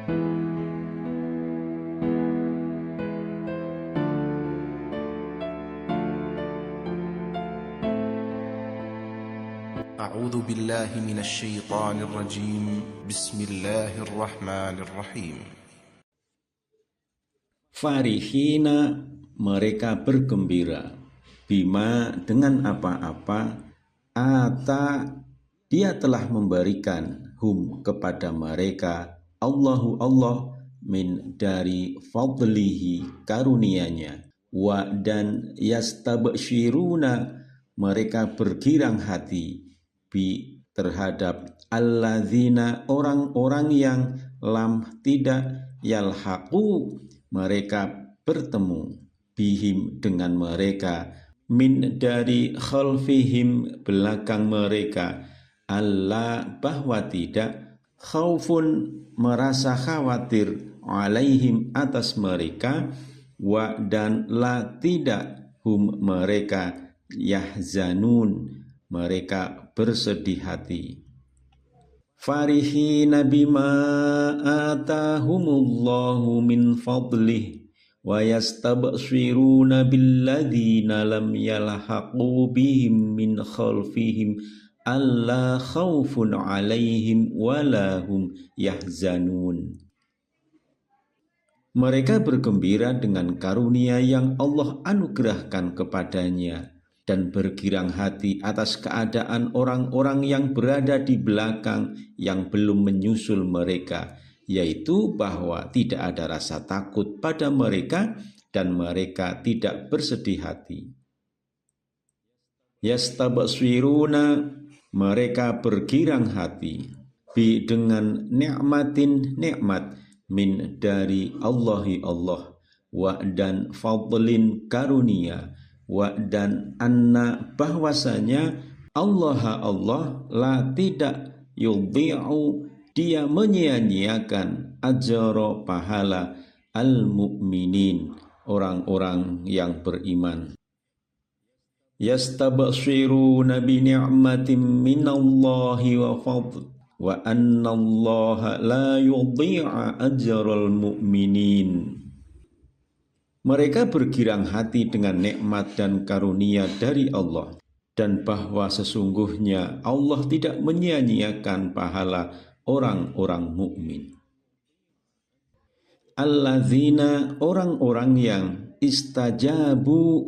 أعوذ بالله من الشيطان الرجيم. بسم الله الرحمن الرحيم. Farihina, mereka bergembira, bima, dengan apa-apa, ata, dia telah memberikan, hum, kepada mereka, Allahu Allah, min, dari fadlihi, karunia-Nya, wa, dan yastabshiruna, mereka bergirang hati, bi, terhadap alladzina, orang-orang yang lam, tidak, yalhaqu, mereka bertemu, bihim, dengan mereka, min, dari khalfihim, belakang mereka, alla, bahwa tidak, khaufun, merasa khawatir, alaihim, atas mereka, wa, dan la, tidak, hum, mereka, yahzanun, mereka bersedih hati. Farihina bima atahumullahu min fadlih wa yastabshiruna billadzina lam yalhaqu bihim min khalfihim alla khaufun alaihim walahum yahzanun. Mereka bergembira dengan karunia yang Allah anugerahkan kepadanya, dan bergirang hati atas keadaan orang-orang yang berada di belakang yang belum menyusul mereka, yaitu bahwa tidak ada rasa takut pada mereka dan mereka tidak bersedih hati. Yastabshiruna, mereka bergirang hati, bi, dengan nikmatin, nikmat, min, dari Allahi Allah, wa, dan fadlin, karunia, wa, dan anna, bahwasanya Allah la, tidak, yudhi'u, dia menyia-nyiakan, ajra, pahala, al-mu'minin, orang-orang yang beriman. Yastabshiruna bi ni'matin minallahi wa fadl wa annallaha la yudhi'a ajral mu'minin. Mereka bergirang hati dengan nikmat dan karunia dari Allah, dan bahwa sesungguhnya Allah tidak menyia-nyiakan pahala orang-orang mukmin. Alladzina, orang-orang yang istajabu,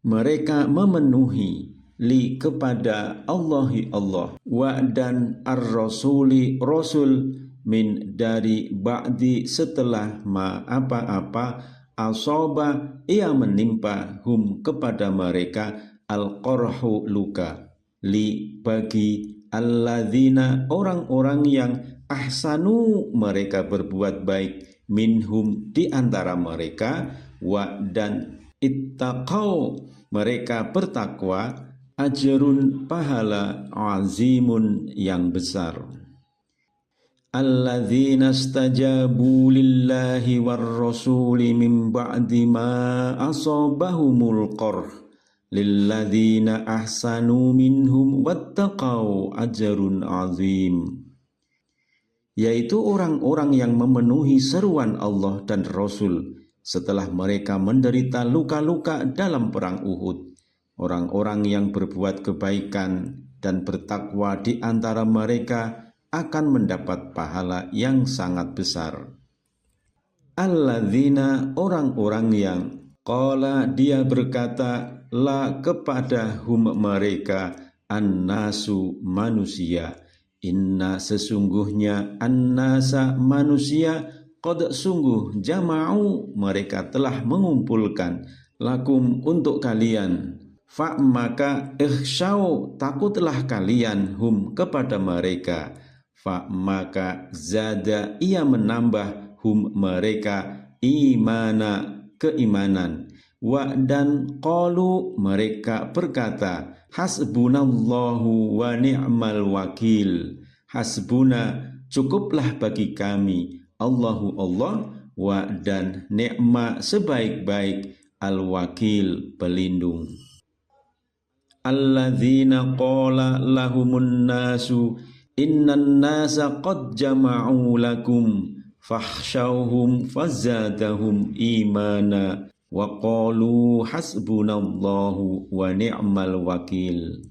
mereka memenuhi, li, kepada Allahi Allah, wa, dan ar-rasuli, rasul, min, dari ba'di, setelah ma, apa-apa, asoba, ia menimpa, hum, kepada mereka, al-qarhu, luka, li, bagi alladzina, orang-orang yang ahsanu, mereka berbuat baik, minhum, di antara mereka, wa, dan ittaqau, mereka bertakwa, ajrun, pahala, azimun, yang besar. Alladzina stajabu lillahi war rasuli min ba'di ma asabahumul qarh lilladzina ahsanu minhum wattaqau ajrun azim. Yaitu orang-orang yang memenuhi seruan Allah dan Rasul setelah mereka menderita luka-luka dalam perang Uhud. Orang-orang yang berbuat kebaikan dan bertakwa di antara mereka akan mendapat pahala yang sangat besar. Alladzina, orang-orang yang qala, dia berkata, la, kepada hum, mereka, annasu, manusia, inna, sesungguhnya, annasa, manusia, qad, sungguh, jama'u, mereka telah mengumpulkan, lakum, untuk kalian, fa, maka, ikhsyaw, takutlah kalian, hum, kepada mereka, fa, maka, zada, ia menambah, hum, mereka, imana, keimanan, wa, dan qalu, mereka berkata, hasbunallahu wa ni'mal wakil, hasbuna, cukuplah bagi kami, Allahu Allah, wa, dan ni'ma, sebaik-baik, al-wakil, pelindung. Alladzina qala lahumun nasu innan nasa qad jama'u lakum fakhshawhum fazadahum imana wa qalu hasbunallahu wa ni'mal wakil.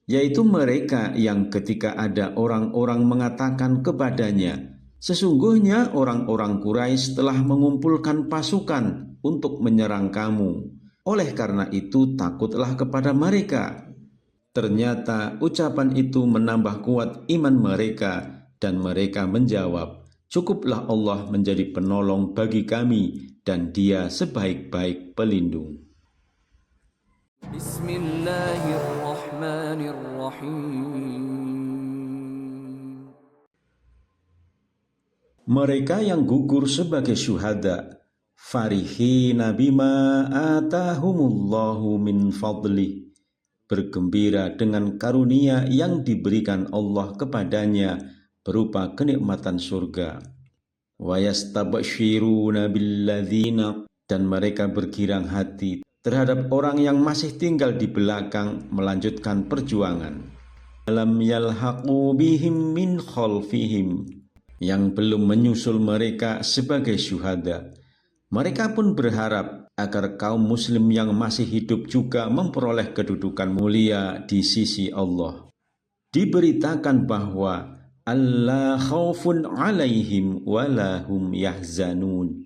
Yaitu mereka yang ketika ada orang-orang mengatakan kepadanya, sesungguhnya orang-orang Quraisy telah mengumpulkan pasukan untuk menyerang kamu. Oleh karena itu takutlah kepada mereka. Ternyata ucapan itu menambah kuat iman mereka dan mereka menjawab, cukuplah Allah menjadi penolong bagi kami dan Dia sebaik-baik pelindung. Bismillahirrahmanirrahim. Mereka yang gugur sebagai syuhada, farihina bima atahumullahu min fadlih, bergembira dengan karunia yang diberikan Allah kepadanya berupa kenikmatan surga. Wa yastabshiruna billadzina, dan mereka bergirang hati terhadap orang yang masih tinggal di belakang melanjutkan perjuangan. Lam yalhaqu bihim min khalfihim, yang belum menyusul mereka sebagai syuhada. Mereka pun berharap agar kaum muslim yang masih hidup juga memperoleh kedudukan mulia di sisi Allah. Diberitakan bahwa alla khaufun alaihim walahum yahzanun,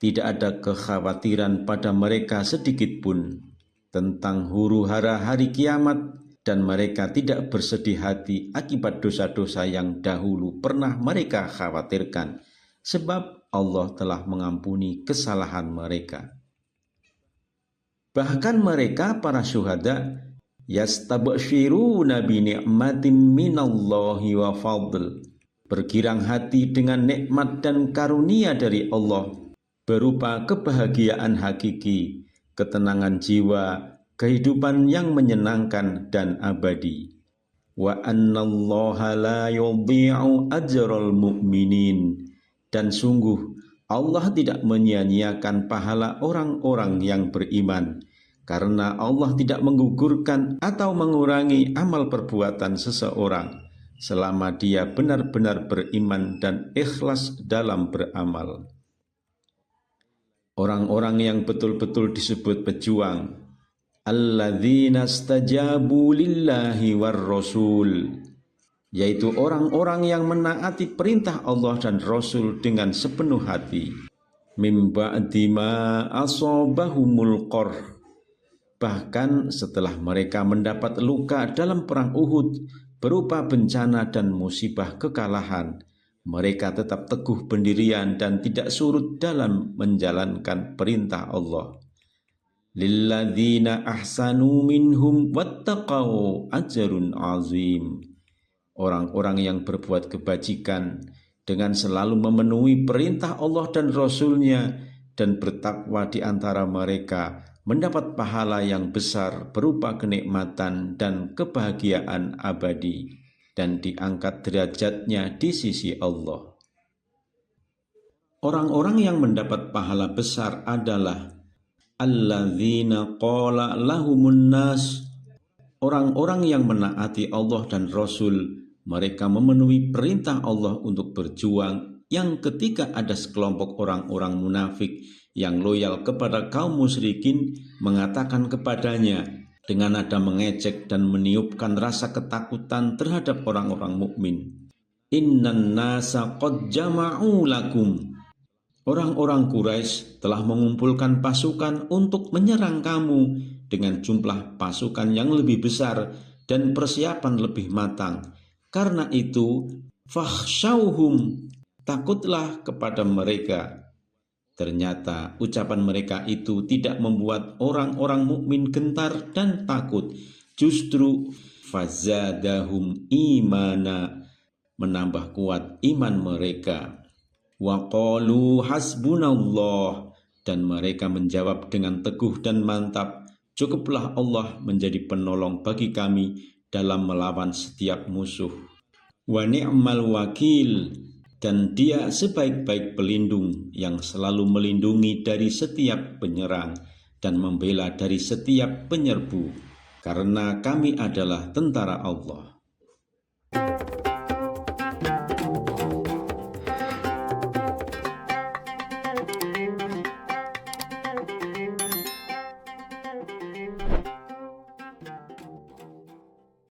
tidak ada kekhawatiran pada mereka sedikit pun tentang huru-hara hari kiamat, dan mereka tidak bersedih hati akibat dosa-dosa yang dahulu pernah mereka khawatirkan, sebab Allah telah mengampuni kesalahan mereka. Bahkan mereka para syuhada yastabshiruna bi ni'matin minallahi wa fadl, bergirang hati dengan nikmat dan karunia dari Allah berupa kebahagiaan hakiki, ketenangan jiwa, kehidupan yang menyenangkan dan abadi. Wa annallaha la yudhi'u ajral mu'minin, dan sungguh Allah tidak menyia-nyiakan pahala orang-orang yang beriman, karena Allah tidak menggugurkan atau mengurangi amal perbuatan seseorang selama dia benar-benar beriman dan ikhlas dalam beramal. Orang-orang yang betul-betul disebut pejuang, alladzina stajabu lillahi war rasul, yaitu orang-orang yang menaati perintah Allah dan Rasul dengan sepenuh hati. Mim ba'di ma asabahumul qarh, bahkan setelah mereka mendapat luka dalam perang Uhud berupa bencana dan musibah kekalahan, mereka tetap teguh pendirian dan tidak surut dalam menjalankan perintah Allah. Lilladzina ahsanu minhum wattaqau ajrun azim, orang-orang yang berbuat kebajikan dengan selalu memenuhi perintah Allah dan Rasul-Nya dan bertakwa di antara mereka mendapat pahala yang besar berupa kenikmatan dan kebahagiaan abadi, dan diangkat derajatnya di sisi Allah. Orang-orang yang mendapat pahala besar adalah alladzina qala lahumun nas, orang-orang yang menaati Allah dan Rasul, mereka memenuhi perintah Allah untuk berjuang, yang ketika ada sekelompok orang-orang munafik yang loyal kepada kaum musyrikin mengatakan kepadanya dengan nada mengejek dan meniupkan rasa ketakutan terhadap orang-orang mukmin, innan nasa qad jama'u lakum, orang-orang Quraisy telah mengumpulkan pasukan untuk menyerang kamu dengan jumlah pasukan yang lebih besar dan persiapan lebih matang. Karena itu fakhshawhum, takutlah kepada mereka. Ternyata ucapan mereka itu tidak membuat orang-orang mukmin gentar dan takut, justru fazadahum imana, menambah kuat iman mereka. Wa qalu hasbunallah, dan mereka menjawab dengan teguh dan mantap, cukuplah Allah menjadi penolong bagi kami dalam melawan setiap musuh. Wa ni'mal wakil, dan Dia sebaik-baik pelindung yang selalu melindungi dari setiap penyerang dan membela dari setiap penyerbu, karena kami adalah tentara Allah.